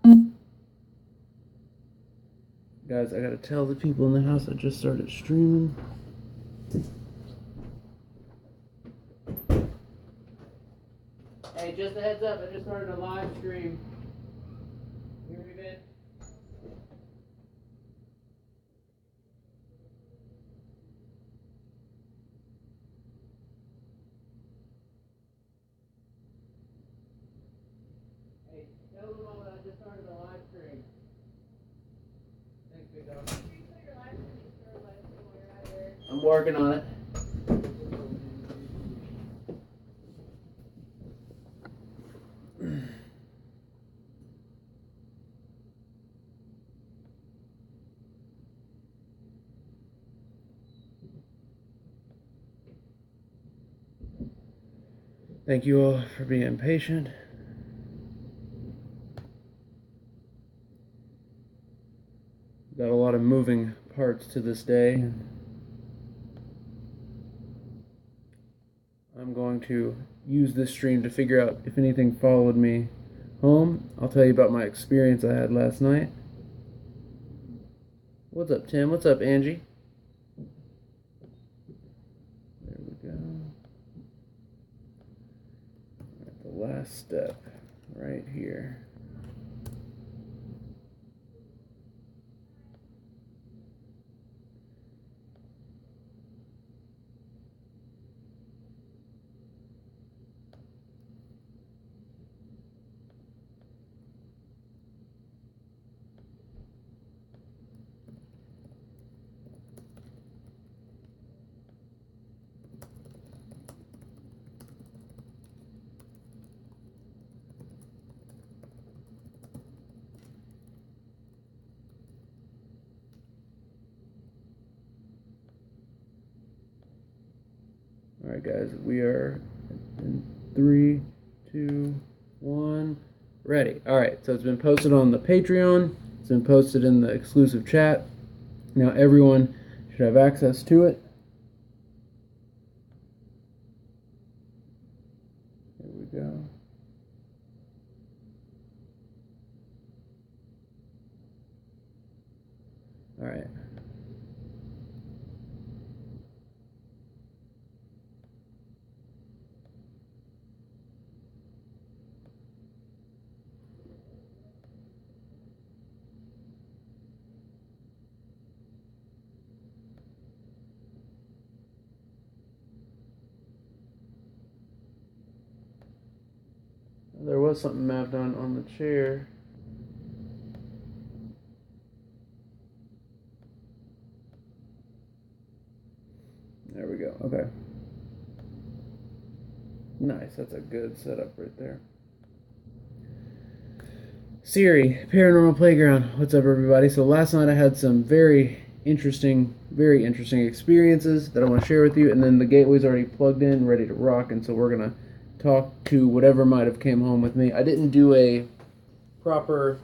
Guys, I gotta tell the people in the house I just started streaming. Hey, just a heads up, I just started a live stream. You hear me, Ben? Hey, tell them all that I just started a live stream. Thanks, big dog. I'm working on it. Thank you all for being patient. Got a lot of moving parts to this day. I'm going to use this stream to figure out if anything followed me home. I'll tell you about my experience I had last night. What's up, Tim? What's up, Angie? There we go. Right, the last step right here. Alright guys, we are in 3, 2, 1, ready. Alright, so it's been posted on the Patreon, it's been posted in the exclusive chat. Now everyone should have access to it. There we go. Alright. There was something mapped on the chair. There we go. Okay. Nice. That's a good setup right there. Siri, Paranormal Playground. What's up, everybody? So last night I had some very interesting experiences that I want to share with you, and then the gateway's already plugged in, ready to rock, and so we're gonna talk to whatever might have came home with me. I didn't do a proper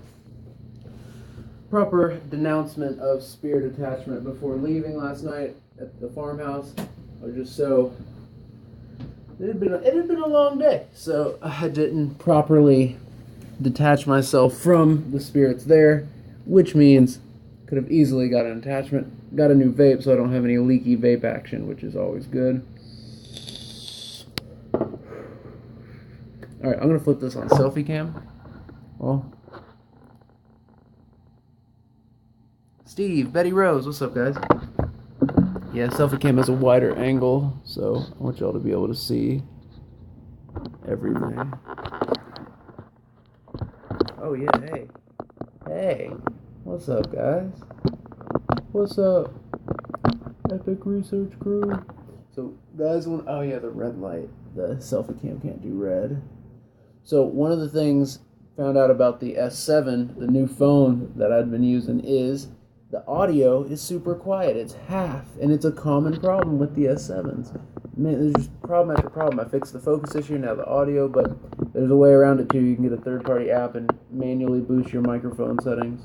denouncement of spirit attachment before leaving last night at the farmhouse. I was just so it had been a long day, so I didn't properly detach myself from the spirits there, which means could have easily got an attachment. Got a new vape, so I don't have any leaky vape action, which is always good. Alright, I'm going to flip this on selfie cam. Oh. Steve, Betty Rose, what's up, guys? Yeah, selfie cam has a wider angle, so I want y'all to be able to see everything. Oh yeah, hey. Hey. What's up, guys? What's up? Epic Research Crew. So, guys, oh yeah, the red light. The selfie cam can't do red. So, one of the things found out about the S7, the new phone that I'd been using, is the audio is super quiet. It's half, and it's a common problem with the S7s. Man, there's just problem after problem. I fixed the focus issue, now the audio, but there's a way around it too. You can get a third-party app and manually boost your microphone settings.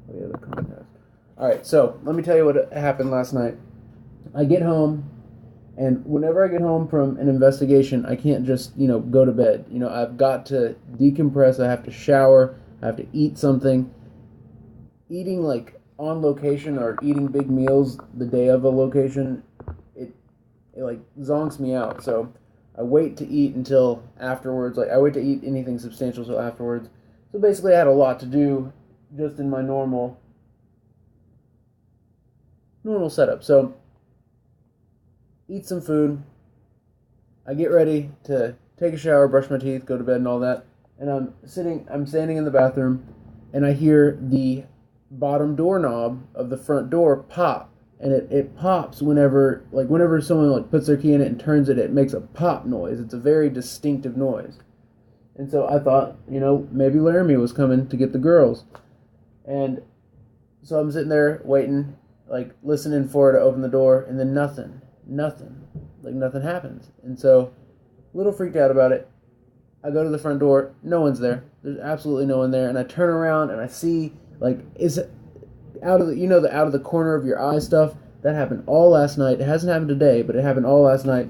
Oh yeah, the contact. Alright, so let me tell you what happened last night. I get home, And whenever I get home from an investigation, I can't just, go to bed. I've got to decompress. I have to shower. I have to eat something. Eating like on location or eating big meals the day of a location, it like zonks me out. So I wait to eat until afterwards. Like I wait to eat anything substantial until afterwards. So basically, I had a lot to do just in my normal setup. So eat some food. I get ready to take a shower, brush my teeth, go to bed, and all that. And I'm standing in the bathroom, and I hear the bottom doorknob of the front door pop, and it pops whenever someone like puts their key in it and turns it. It makes a pop noise. It's a very distinctive noise. And so I thought, maybe Laramie was coming to get the girls. And so I'm sitting there waiting, like listening for her to open the door, and then nothing, like nothing happens. And so, a little freaked out about it. I go to the front door, no one's there. There's absolutely no one there, and I turn around and I see is it out of the corner of your eye stuff that happened all last night. It hasn't happened today, but it happened all last night.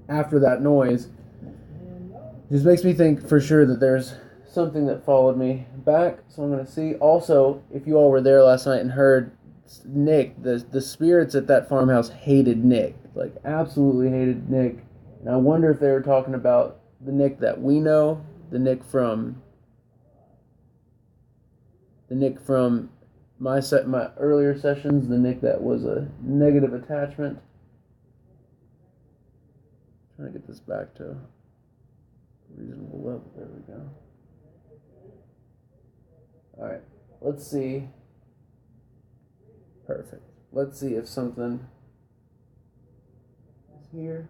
After that noise, it just makes me think for sure that there's something that followed me back. So I'm gonna see. Also, if you all were there last night and heard Nick, the spirits at that farmhouse hated Nick, like absolutely hated Nick. And I wonder if they were talking about the Nick that we know, the Nick from my earlier sessions, the Nick that was a negative attachment. Trying to get this back to a reasonable level. There we go. All right, let's see. Perfect. Let's see if something is here.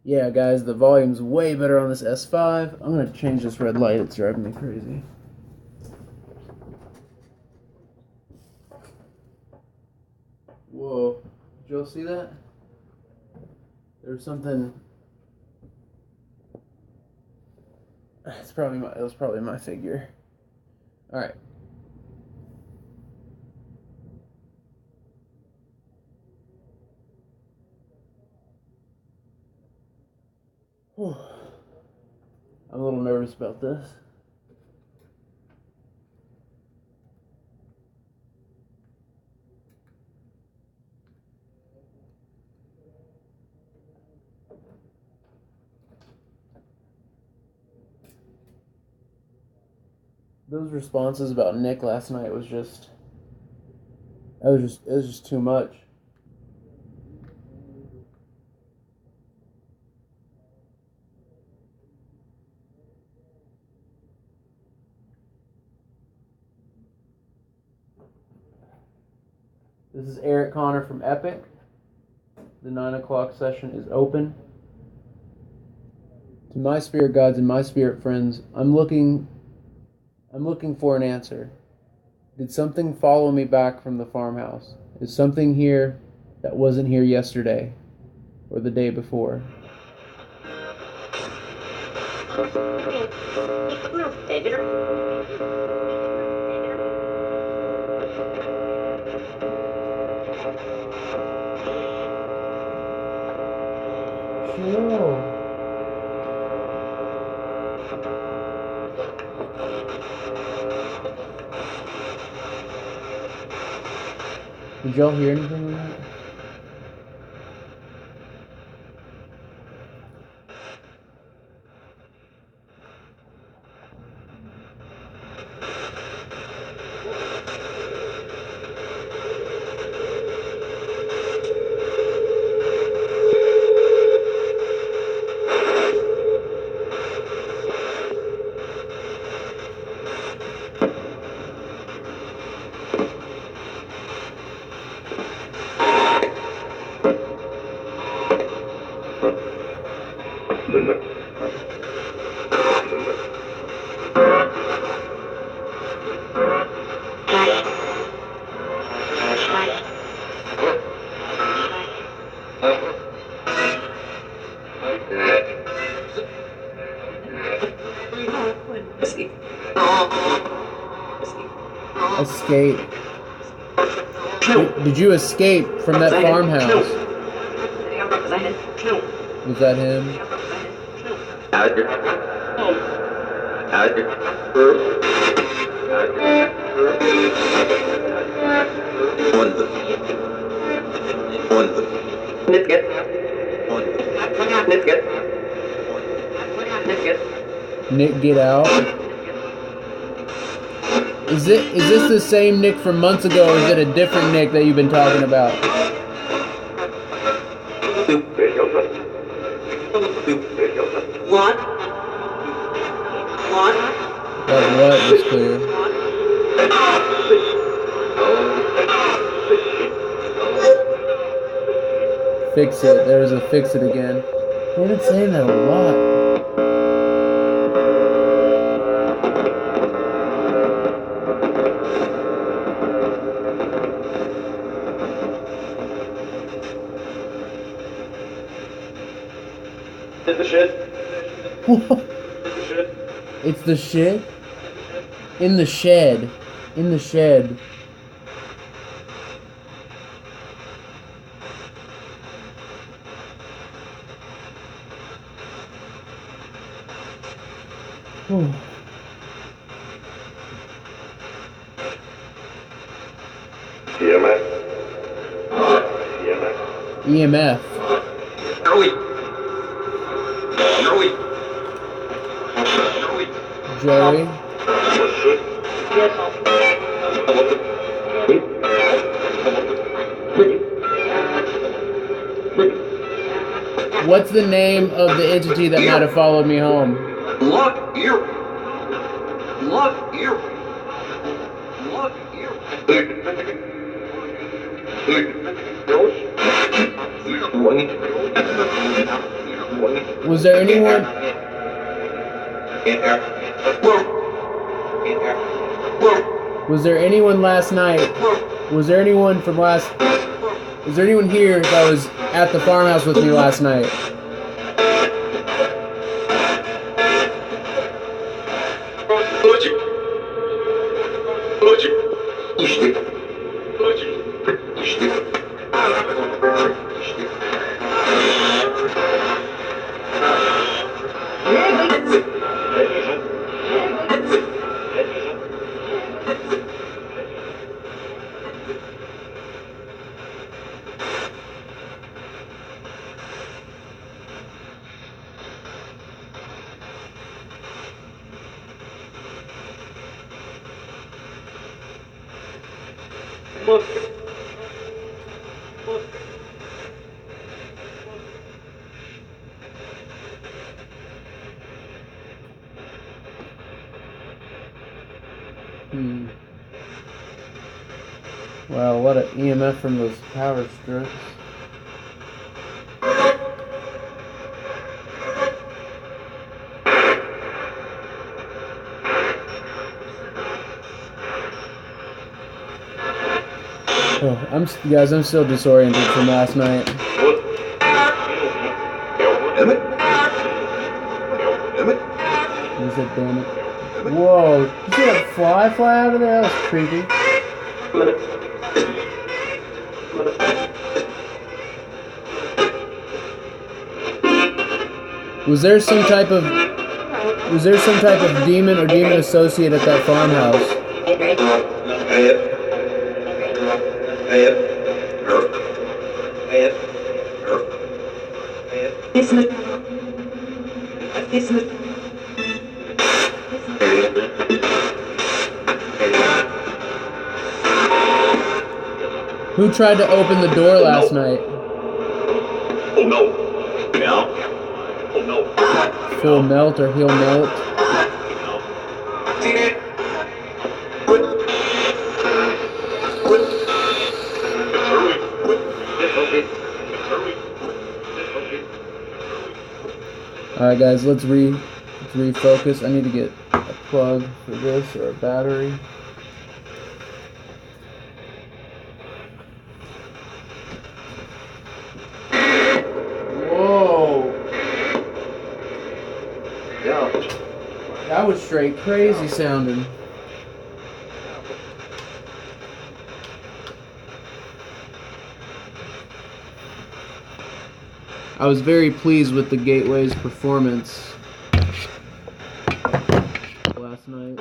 Yeah, guys, the volume's way better on this S5. I'm going to change this red light. It's driving me crazy. Whoa. Did y'all see that? There's something... It was probably my figure. All right. Whew. I'm a little nervous about this. Those responses about Nick last night was just too much. This is Eric Connor from Epic. The 9 o'clock session is open. To my spirit guides and my spirit friends, I'm looking for an answer. Did something follow me back from the farmhouse? Is something here that wasn't here yesterday or the day before? Chill. Did y'all hear anything on that? escape? Did you escape from that farmhouse? Was that him? Nick, get out. Is this the same Nick from months ago, or is it a different Nick that you've been talking about? What was clear? Fix it. There's a fix it again. They've been saying that a lot. It's the shit. It's the shit? In the shed. In the shed. EMF. EMF. Joey. What's the name of the entity that might have followed me home? Look here. Look here. Look here. Was there anyone? Was there anyone last night? Was there anyone from last? Is there anyone here that was at the farmhouse with me last night? Wow, what an EMF from those power strips. Oh, I'm still disoriented from last night. He said, damn it. Whoa, did you see that fly out of there? That was creepy. Was there some type of demon or demon associate at that farmhouse? Who tried to open the door last night? Oh no. Yeah. Oh no. Full melt or he'll melt? Alright guys, let's refocus. I need to get a plug for this or a battery. Whoa! Yeah. That was straight crazy sounding. I was very pleased with the Gateway's performance last night.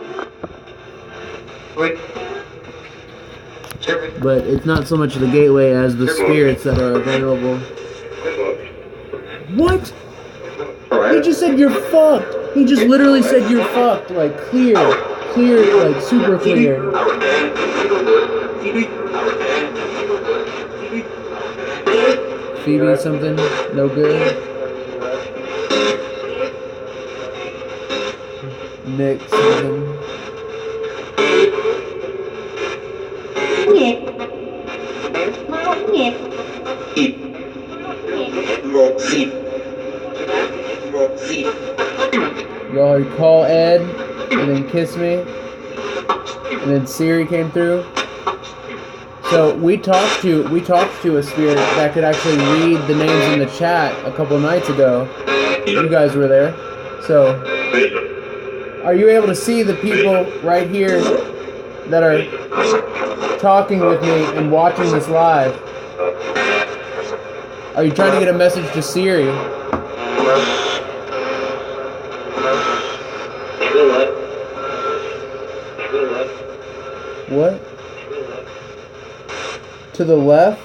But it's not so much the Gateway as the spirits that are available. What? He just said you're fucked. He just literally said you're fucked. Like clear, like super clear. Phoebe something? No good? Nick something? Y'all call Ed and then kiss me, and then Siri came through. So we talked to a spirit that could actually read the names in the chat a couple nights ago. You guys were there. So are you able to see the people right here that are talking with me and watching this live? Are you trying to get a message to Siri? What? To the left?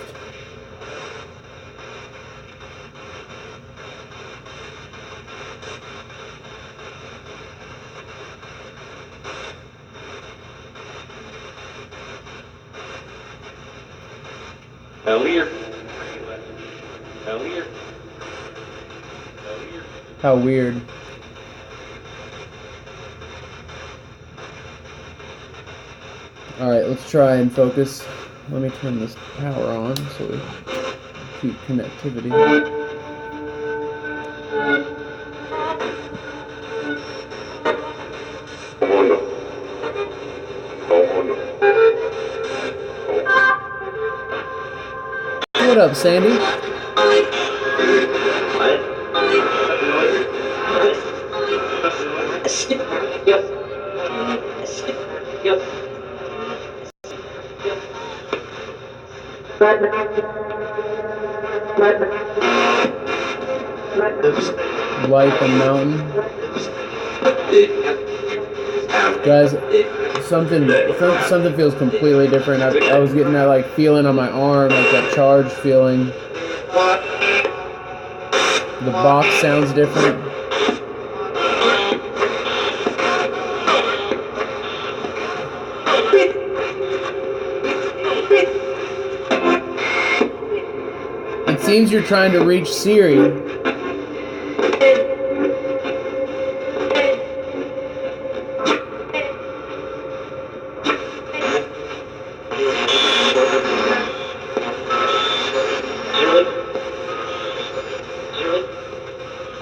How weird. Alright, let's try and focus. Let me turn this power on so we keep connectivity. What up, Sandy? Light the mountain. Guys, something feels completely different. I was getting that like feeling on my arm, like that charged feeling. The box sounds different. It seems you're trying to reach Siri.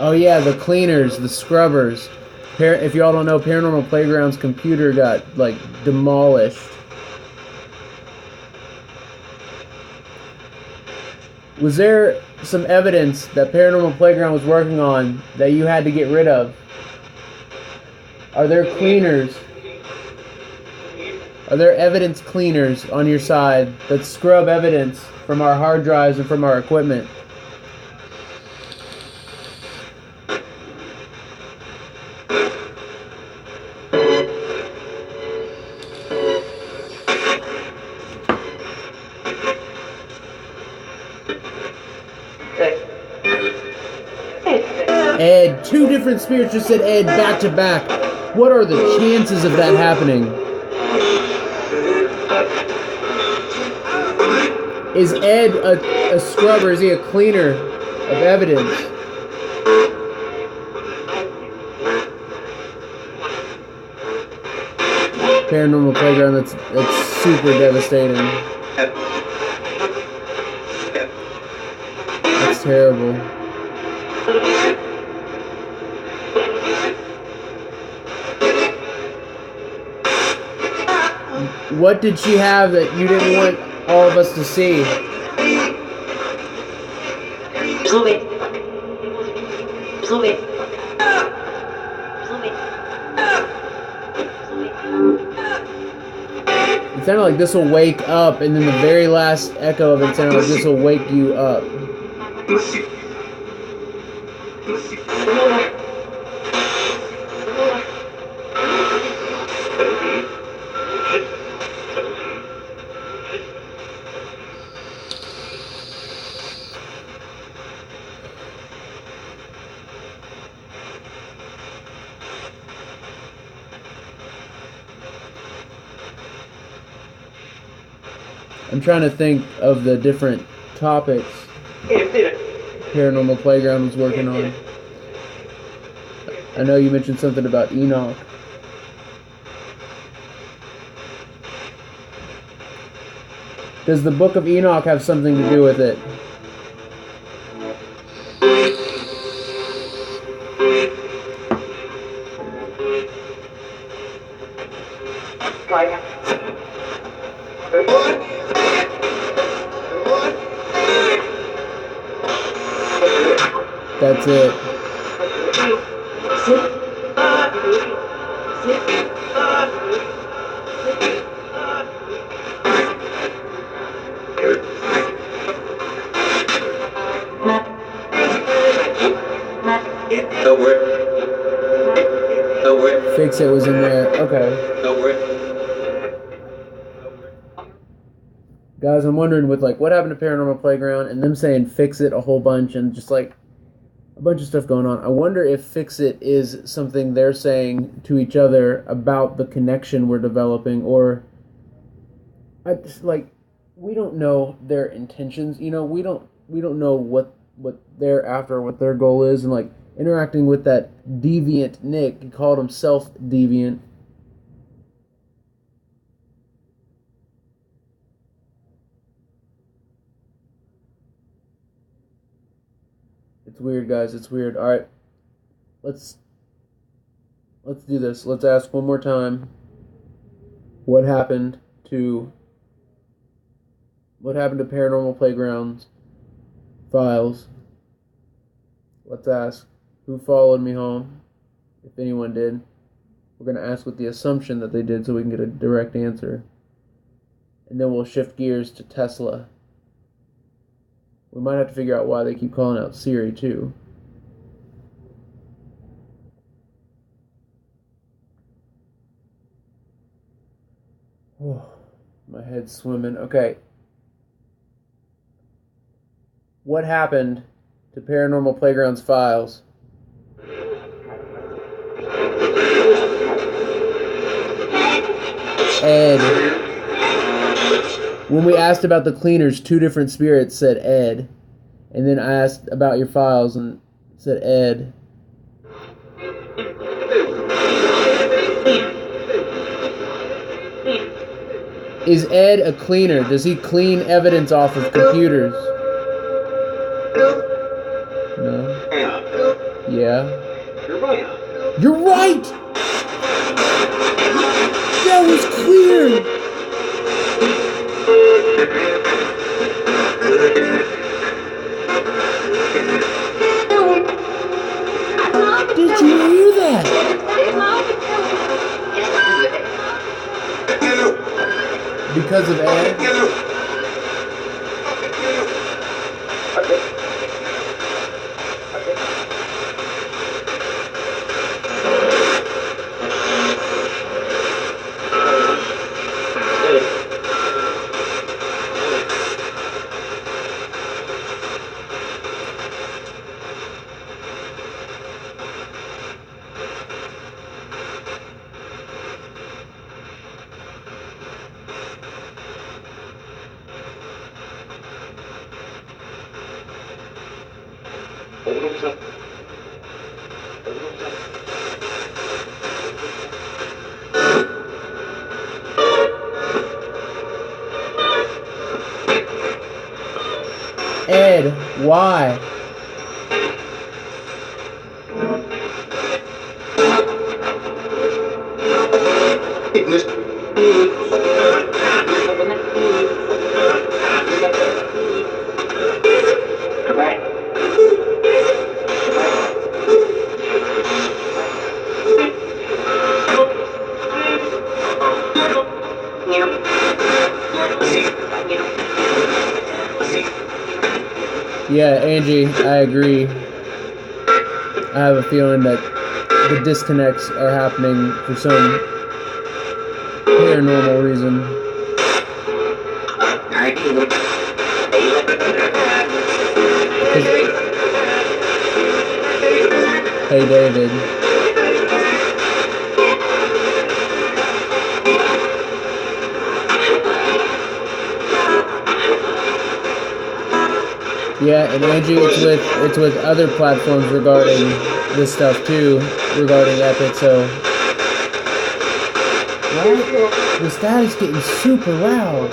Oh yeah, the cleaners, the scrubbers. If y'all don't know, Paranormal Playground's computer got like demolished. Was there some evidence that Paranormal Playground was working on that you had to get rid of? Are there cleaners? Are there evidence cleaners on your side that scrub evidence from our hard drives and from our equipment? Ed, two different spirits just said Ed back to back. What are the chances of that happening? Is Ed a scrubber? Is he a cleaner of evidence? Paranormal Playground, that's super devastating. That's terrible. What did she have that you didn't want all of us to see? It sounded like this will wake up, and then the very last echo of it sounded like this will wake you up. I'm trying to think of the different topics Paranormal Playground was working on. I know you mentioned something about Enoch. Does the Book of Enoch have something to do with it? That's it. Fix It was in there. Okay. Guys, I'm wondering with like what happened to Paranormal Playground and them saying Fix It a whole bunch and just like a bunch of stuff going on. I wonder if Fix It is something they're saying to each other about the connection we're developing, or I just like we don't know their intentions. You know, we don't know what they're after, what their goal is, and like interacting with that deviant Nick. He called himself deviant. It's weird, guys. It's weird. All right, let's do this. Let's ask one more time. What happened to Paranormal Playground's files? Let's ask who followed me home, if anyone did. We're going to ask with the assumption that they did so we can get a direct answer. And then we'll shift gears to Tesla. We might have to figure out why they keep calling out Siri, too. My head's swimming. Okay. What happened to Paranormal Playground's files? Ed. When we asked about the cleaners, two different spirits said Ed. And then I asked about your files and it said Ed. Is Ed a cleaner? Does he clean evidence off of computers? No. Yeah. You're right! That was clear! Did you hear that? Because of Ed? Ed, why? Yeah, Angie, I agree. I have a feeling that the disconnects are happening for some paranormal reason. Hey, David. Yeah, and Angie, it's with other platforms regarding this stuff too, regarding Epic. So, what? The static's getting super loud.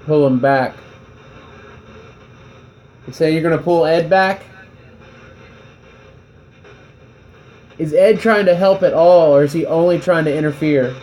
Pull him back. You say you're gonna pull Ed back? Is Ed trying to help at all, or is he only trying to interfere?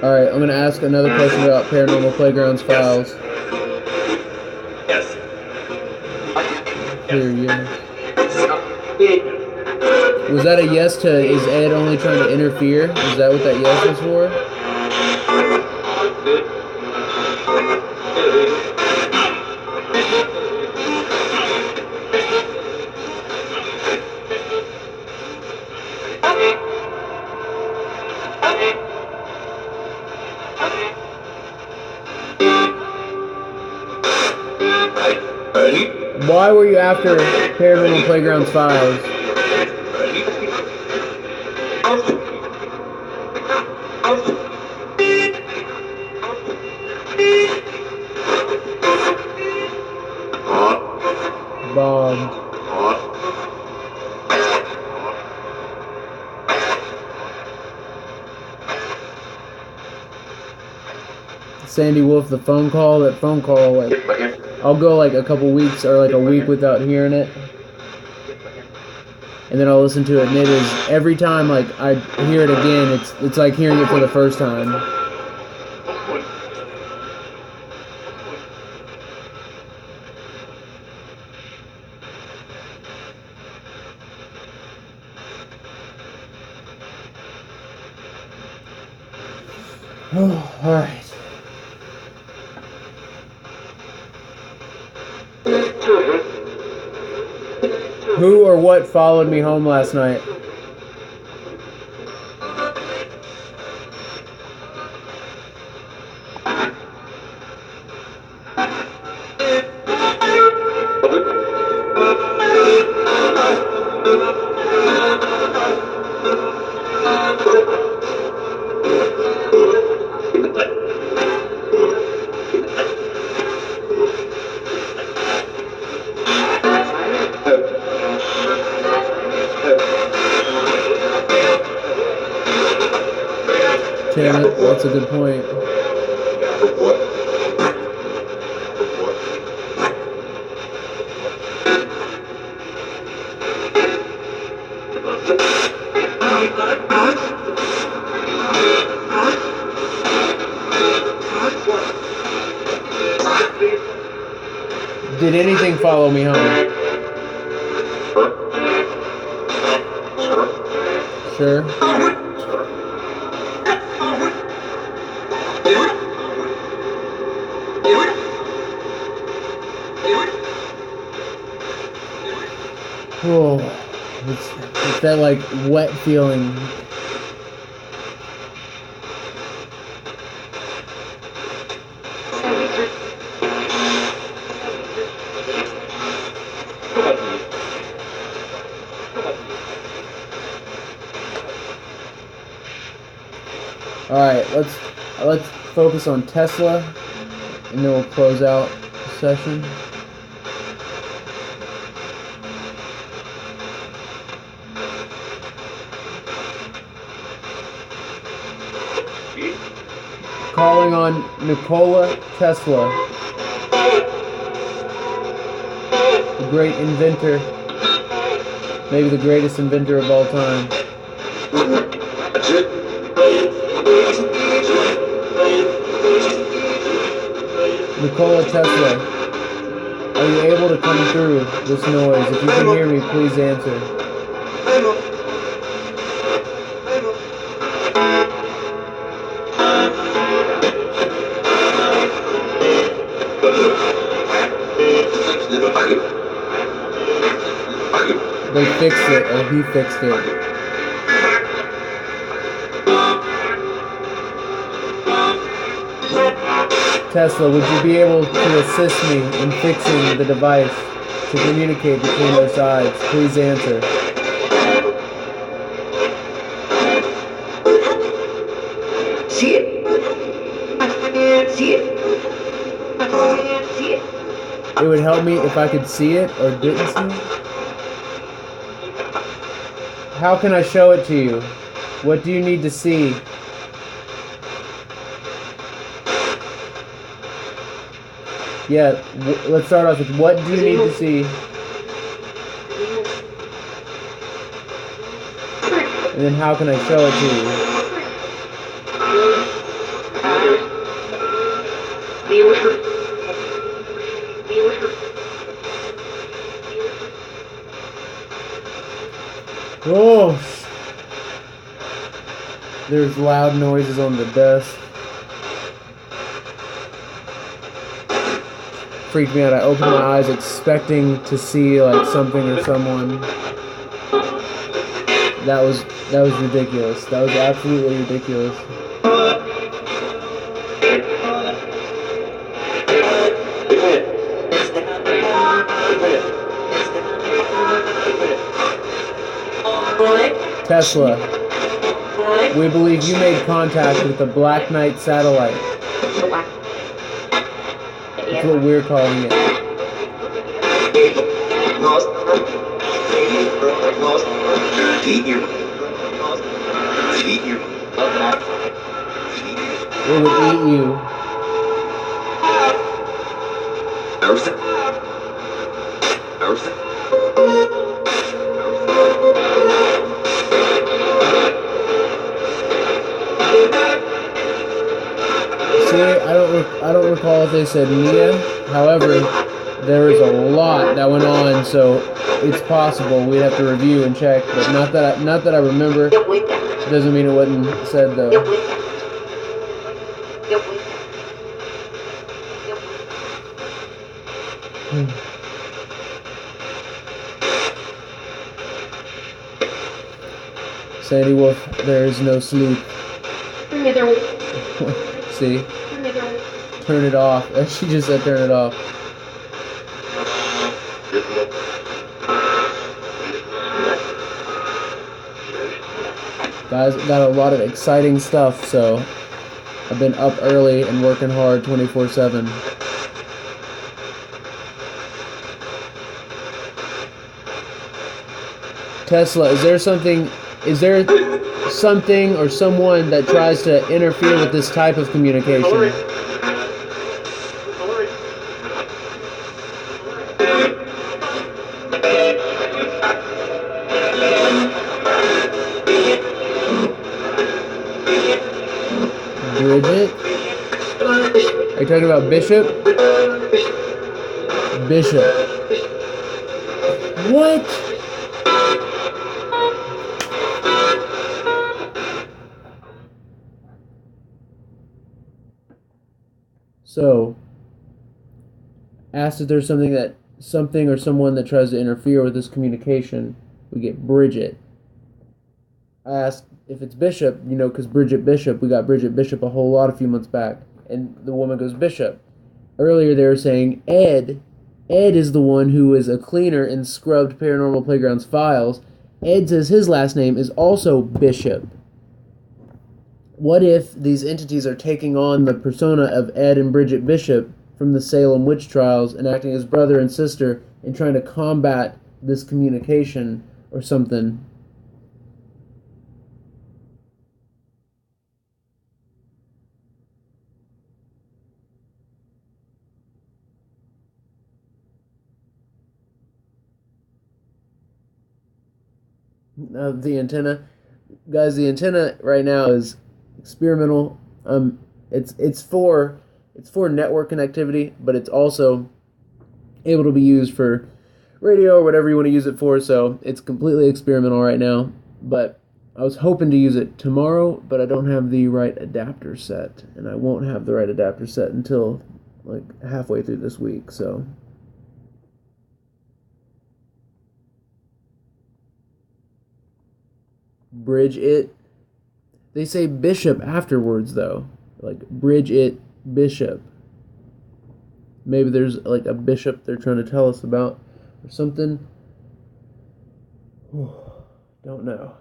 Alright, I'm gonna ask another question about Paranormal Playground's files. Yes. Here, yes. Was that a yes to, is Ed only trying to interfere? Is that what that yes was for? Why were you after Paranormal Playground's files? Bob. Sandy Wolf, the phone call, that phone call, like, I'll go like a couple weeks or like a week without hearing it. And then I'll listen to it, and it is, every time like I hear it again, it's like hearing it for the first time. Oh, alright. Who or what followed me home last night? Damn it, that's a good point. Did anything follow me home? Sure. Oh, it's that like wet feeling. All right, let's focus on Tesla, and then we'll close out the session. Calling on Nikola Tesla. the great inventor, maybe the greatest inventor of all time. Nikola Tesla, are you able to come through this noise? If you can hear me, please answer. They fixed it, or he fixed it. Tesla, would you be able to assist me in fixing the device to communicate between our sides? Please answer. See it? See it? See it? It would help me if I could see it or didn't see it. How can I show it to you? What do you need to see? Yeah, let's start off with what do you need to see? And then how can I show it to you? Oh, there's loud noises on the desk. Freaked me out. I opened my eyes expecting to see like something or someone. That was ridiculous. That was absolutely ridiculous. Tesla, we believe you made contact with the Black Knight satellite. That's what we're calling it. It would eat you. See, I don't recall if they said Mia. However, there was a lot that went on, so it's possible. We'd have to review and check, but not that I remember. Doesn't mean it wasn't said though. Sandy Wolf, there is no sleep. See? Turn it off. She just said turn it off. Guys, got a lot of exciting stuff, so I've been up early and working hard 24/7. Tesla, is there something or someone that tries to interfere with this type of communication? Bridget? Are you talking about Bishop? Bishop. What? So, asked if there's something or someone that tries to interfere with this communication, we get Bridget. I asked if it's Bishop, because Bridget Bishop, we got Bridget Bishop a whole lot a few months back, and the woman goes Bishop. Earlier they were saying Ed. Ed is the one who is a cleaner and scrubbed Paranormal Playground's files. Ed says his last name is also Bishop. What if these entities are taking on the persona of Ed and Bridget Bishop from the Salem witch trials and acting as brother and sister and trying to combat this communication or something? The antenna, guys. The antenna right now is experimental. It's for network connectivity, but it's also able to be used for radio or whatever you want to use it for. So it's completely experimental right now. But I was hoping to use it tomorrow, but I don't have the right adapter set, and I won't have the right adapter set until like halfway through this week. So bridge it. They say bishop afterwards though, like bridge it bishop. Maybe there's like a bishop they're trying to tell us about or something. Don't know.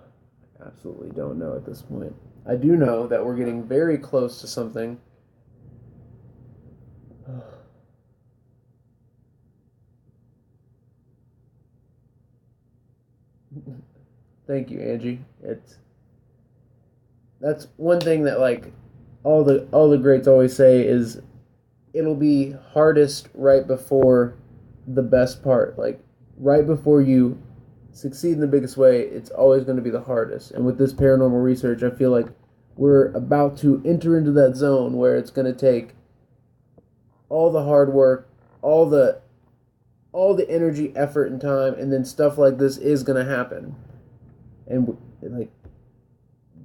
Absolutely don't know at this point. I do know that we're getting very close to something. Thank you, Angie. That's one thing that like all the greats always say is it'll be hardest right before the best part. Like right before you succeed in the biggest way, it's always going to be the hardest. And with this paranormal research, I feel like we're about to enter into that zone where it's going to take all the hard work, all the energy, effort, and time, and then stuff like this is going to happen. And like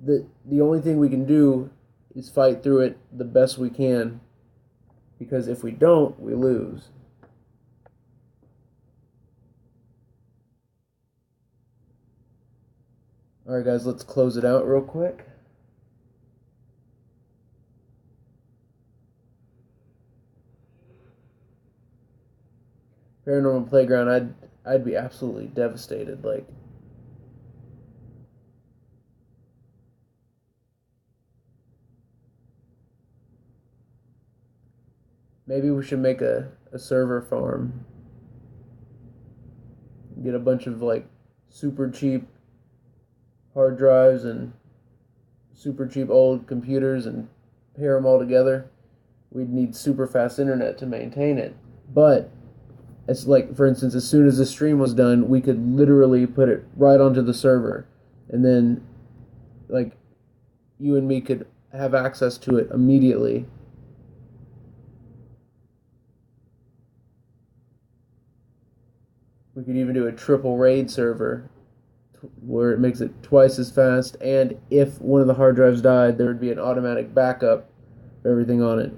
the only thing we can do is fight through it the best we can, because if we don't, we lose. All right, guys, let's close it out real quick. Paranormal Playground, I'd be absolutely devastated. Like, maybe we should make a server farm. Get a bunch of like super cheap hard drives and super cheap old computers and pair them all together. We'd need super fast internet to maintain it. But it's like, for instance, as soon as the stream was done, we could literally put it right onto the server, and then like you and me could have access to it immediately. We could even do a triple raid server where it makes it twice as fast, and if one of the hard drives died, there would be an automatic backup of everything on it.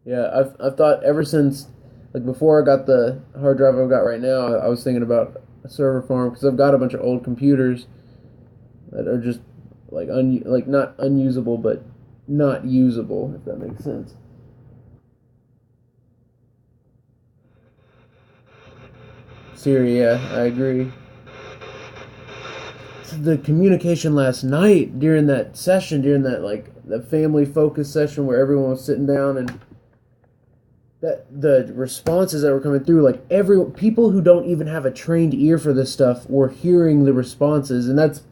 Yeah, I've thought ever since, like before I got the hard drive I've got right now, I was thinking about a server farm because I've got a bunch of old computers that are just like like not unusable but not usable, if that makes sense. Siri, yeah, I agree. The communication last night during that session, during that like the family focus session where everyone was sitting down, and that the responses that were coming through, like every people who don't even have a trained ear for this stuff were hearing the responses, and that's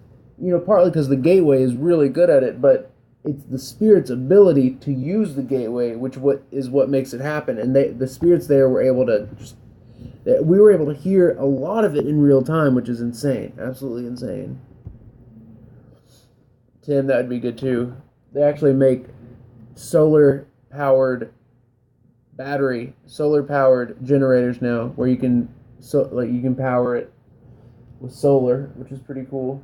partly because the gateway is really good at it, but it's the spirit's ability to use the gateway what makes it happen, and the spirits there were able to just we were able to hear a lot of it in real time, which is insane, absolutely insane. Tim, that would be good too. They actually make solar powered solar powered generators now, where you can you can power it with solar, which is pretty cool.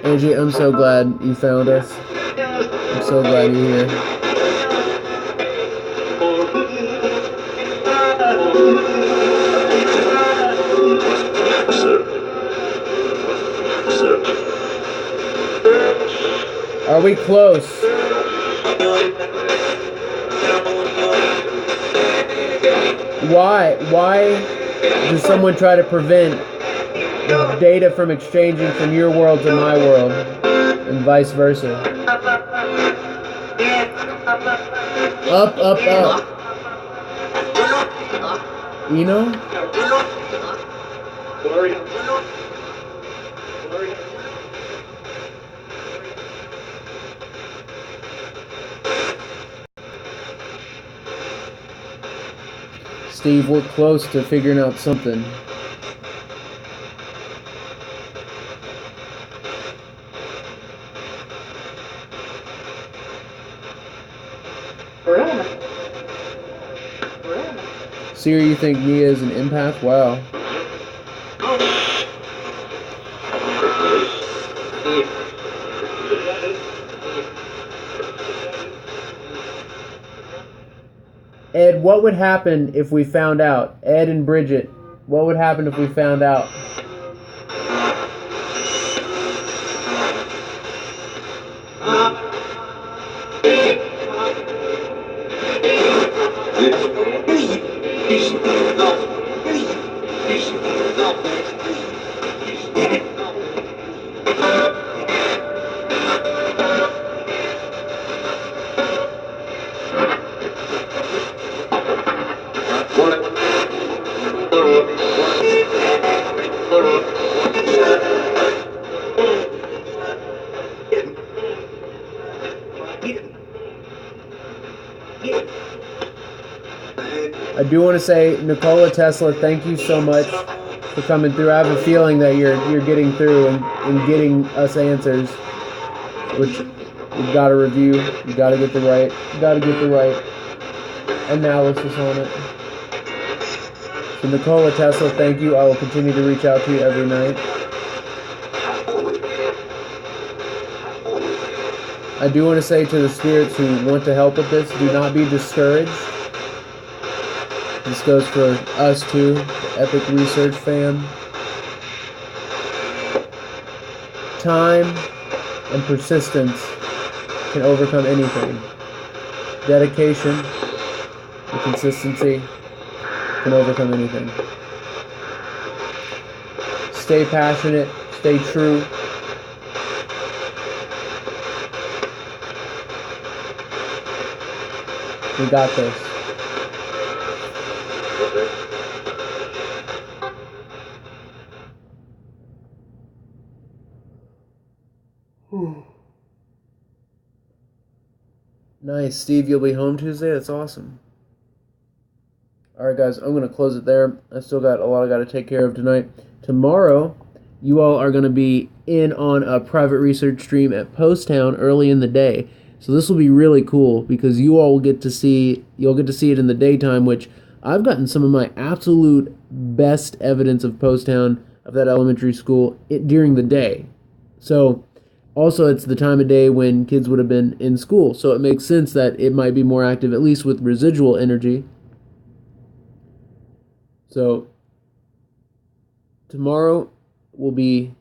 Angie, I'm so glad you found us. I'm so glad you're here. Are we close? Why does someone try to prevent data from exchanging from your world to my world, and vice versa. Up, up, up. Eno? Steve, we're close to figuring out something. Siri, you think Nia is an empath? Wow. Ed, what would happen if we found out? Ed and Bridget, what would happen if we found out? I do want to say, Nikola Tesla, thank you so much for coming through. I have a feeling that you're getting through and getting us answers, which you've got to review. You got to get the right analysis on it. So Nikola Tesla, thank you. I will continue to reach out to you every night. I do want to say to the spirits who want to help with this, do not be discouraged. This goes for us too, the Epic Research fam. Time and persistence can overcome anything. Dedication and consistency can overcome anything. Stay passionate, stay true. We got this. Nice, Steve, you'll be home Tuesday? That's awesome. Alright guys, I'm going to close it there. I still got a lot I got to take care of tonight. Tomorrow, you all are going to be in on a private research stream at Post Town early in the day. So this will be really cool because you all will get to see, you'll get to see it in the daytime, which I've gotten some of my absolute best evidence of Post Town, of that elementary school, during the day. So also, it's the time of day when kids would have been in school, so it makes sense that it might be more active, at least with residual energy. So, tomorrow will be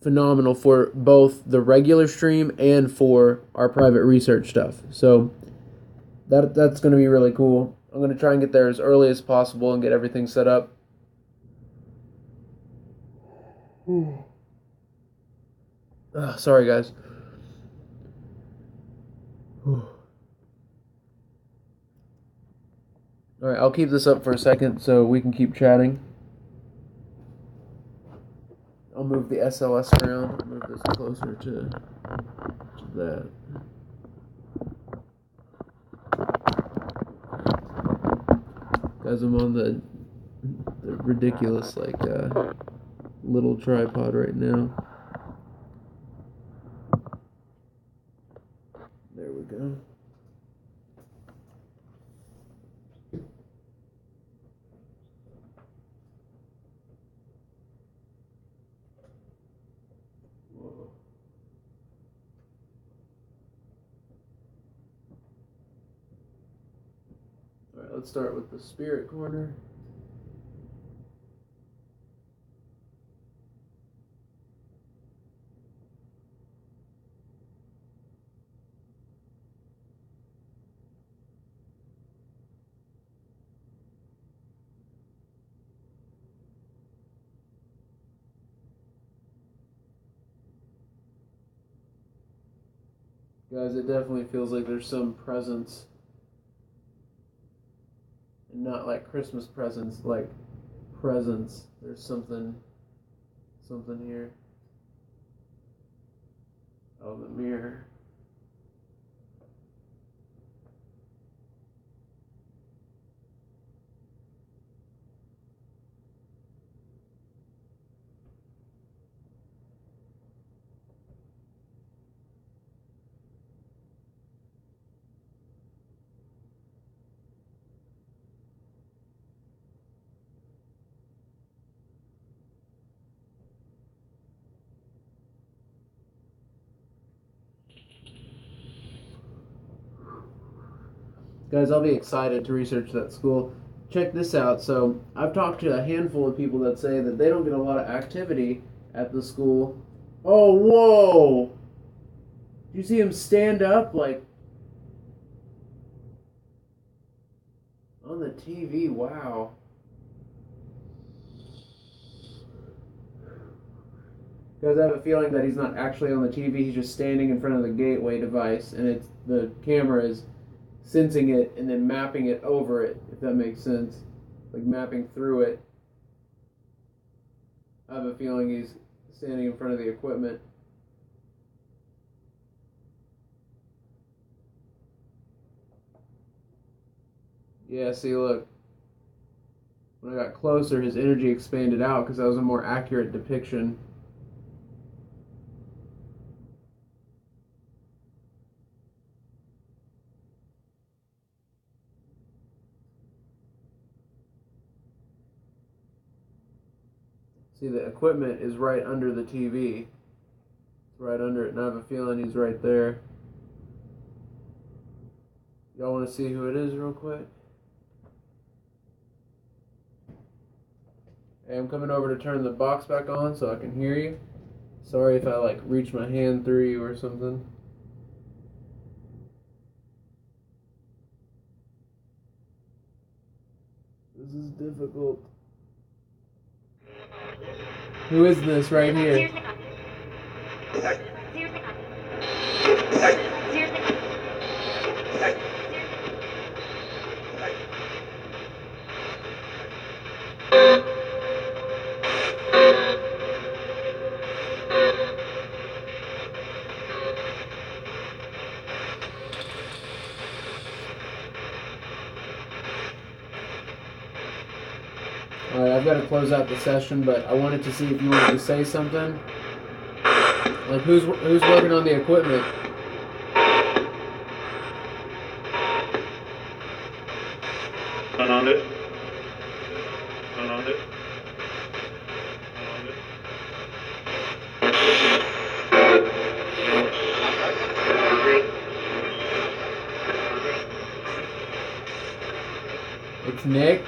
phenomenal for both the regular stream and for our private research stuff. So, that's going to be really cool. I'm going to try and get there as early as possible and get everything set up. Sorry, guys. Alright, I'll keep this up for a second so we can keep chatting. I'll move the SLS around. I'll move this closer to that. Guys, I'm on the ridiculous, little tripod right now. There we go. Alright, let's start with the spirit corner. Guys, it definitely feels like there's some presents. And not like Christmas presents, like presents. There's something here. Oh, the mirror. Guys, I'll be excited to research that school. Check this out. So, I've talked to a handful of people that say that they don't get a lot of activity at the school. Oh, whoa! Did you see him stand up like on the TV? Wow. Guys, I have a feeling that he's not actually on the TV. He's just standing in front of the gateway device, and it's the camera is sensing it and then mapping it over it, if that makes sense. Like mapping through it. I have a feeling he's standing in front of the equipment. Yeah, see, look. When I got closer, his energy expanded out because that was a more accurate depiction. See, the equipment is right under the TV. It's right under it, and I have a feeling he's right there. Y'all want to see who it is real quick? Hey, I'm coming over to turn the box back on so I can hear you. Sorry if I like reach my hand through you or something. This is difficult. Who is this right here? Alright, I've got to close out the session, but I wanted to see if you wanted to say something. Like, who's working on the equipment? Turn on it. Turn on it. It's Nick?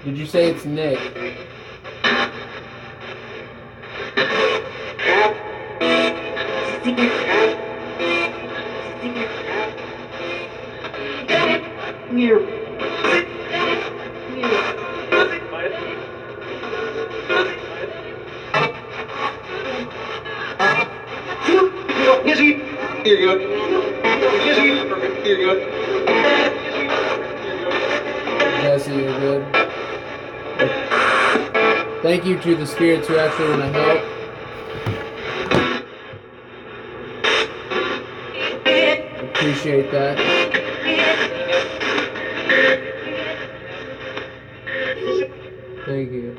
Did you say it's Nick? Here you go. Here you go. Jesse, you're good. Thank you to the spirits who actually want to help. Appreciate that. Thank you.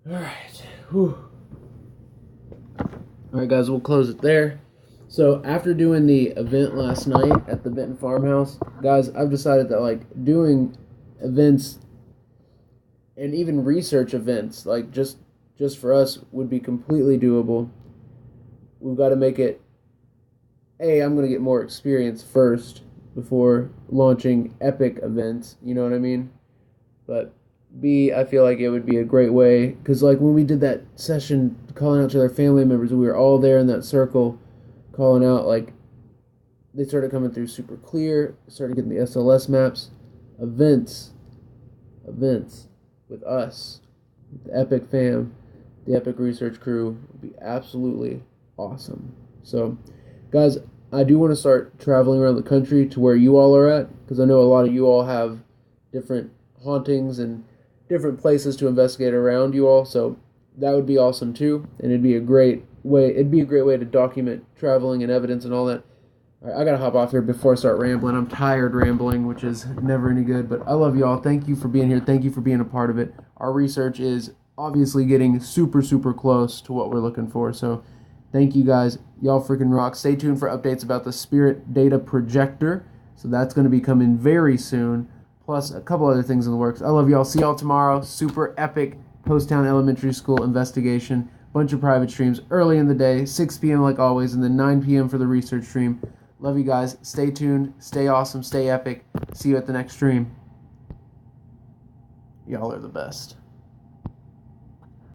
Alright. Alright, guys, we'll close it there. So, after doing the event last night at the Benton Farmhouse, guys, I've decided that, like, doing events and even research events, like, just for us, would be completely doable. We've got to make it, A, I'm going to get more experience first before launching epic events, you know what I mean? But B, I feel like it would be a great way, because, like, when we did that session calling out to their family members, we were all there in that circle, calling out, like, they started coming through super clear, started getting the SLS maps, events with us, the Epic fam, the Epic Research crew would be absolutely awesome. So, guys, I do want to start traveling around the country to where you all are at, because I know a lot of you all have different hauntings and different places to investigate around you all. So that would be awesome too, and it'd be a great way. It'd be a great way to document traveling and evidence and all that. All right, I gotta hop off here before I start rambling. I'm tired rambling, which is never any good. But I love you all. Thank you for being here. Thank you for being a part of it. Our research is obviously getting super, super close to what we're looking for. So thank you guys. Y'all freaking rock. Stay tuned for updates about the Spirit Data Projector. So that's going to be coming very soon. Plus a couple other things in the works. I love y'all. See y'all tomorrow. Super epic Post Town Elementary School investigation. Bunch of private streams early in the day. 6 p.m. like always. And then 9 p.m. for the research stream. Love you guys. Stay tuned. Stay awesome. Stay epic. See you at the next stream. Y'all are the best.